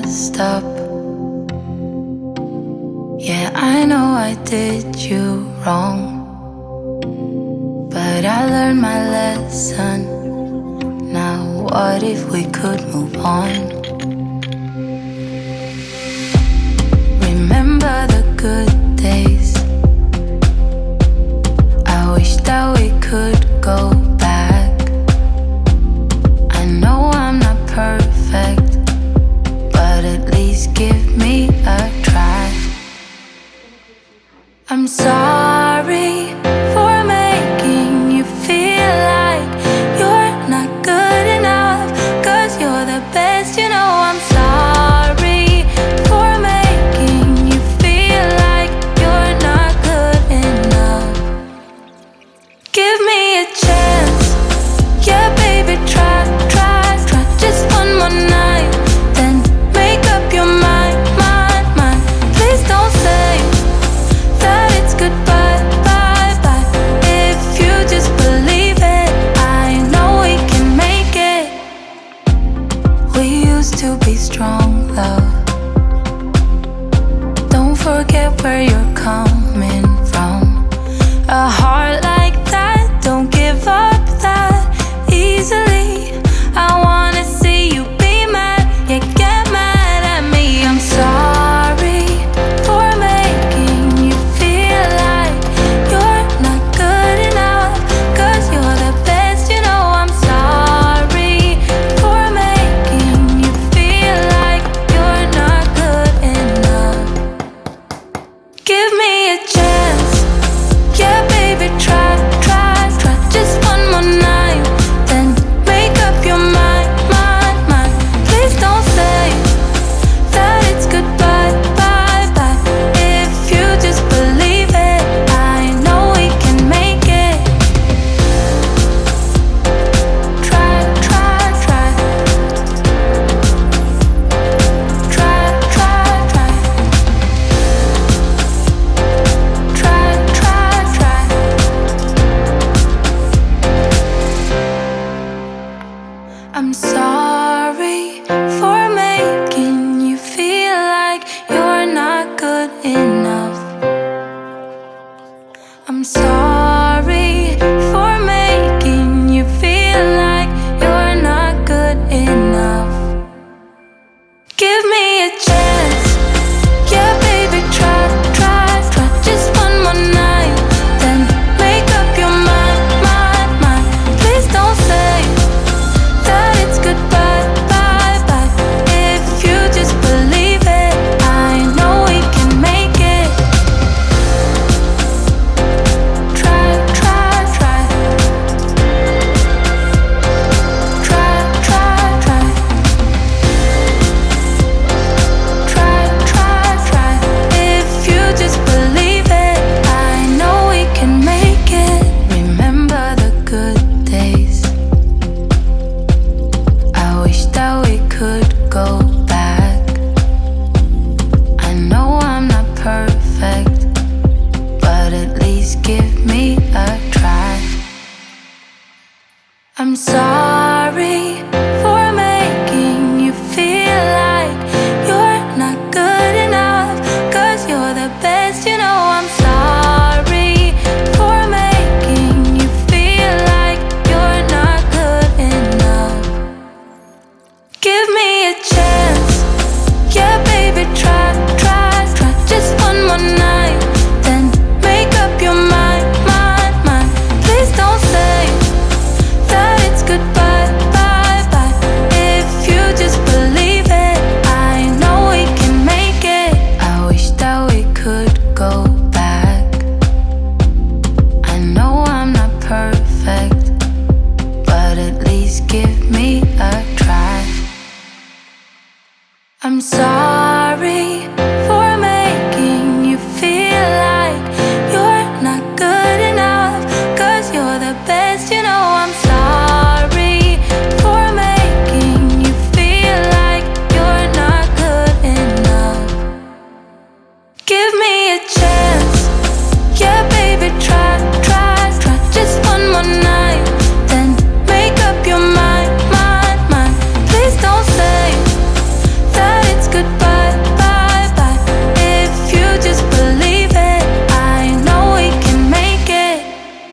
messed up. Yeah, I know I did you wrong, but I learned my lesson. Now what if we could move on? Remember the good days. I wish that we could go back. I know I'm not perfect, but at least give me a try. I'm sorry for making you feel like you're not good enough, 'cause you're the best, you know. I'm sorry for making you feel like you're not good enough. Give me a chance, yeah baby, try just one more night, then make up your mind. Please don't say that it's goodbye, bye. If you just believe it, I know we can make it. We used to be strong, love. Don't forget where you're coming from. A heart like that don't give up that easily. I wanna see you be mad, yeah, get mad at me. I'm sorry for making you feel like you're not good enough, 'cause you're the best, you know. I'm sorry for making you feel like you're not good enough. Give me a chance, yeah baby, try just one more night, then make up your mind. Please don't say that it's goodbye, bye. If you just believe it, I know we can make it. Try Try I'm sorry for making you feel like you're not good enough. I'm sorry for making you feel like you're not good enough. Give me a chance, yeah baby, try just one more night, then make up your mind. Please don't say that it's goodbye, bye. If you just believe it, I know we can make it. Try If you just believe it, I know we can make it. Remember the good days. I wish that we could go back. I know I'm not perfect, but at least give me a try. I'm sorry for making you feel like you're not good enough, 'cause you're the best, you know. I'm sorry for making you feel like you're not good enough. Give me a chance, yeah baby, try just one more night, then make up your mind. Please don't say that it's goodbye, bye. If you just believe it, I know we can make it. I wish that we could go back. I know I'm not perfect, but at least give me a try. I'm sorry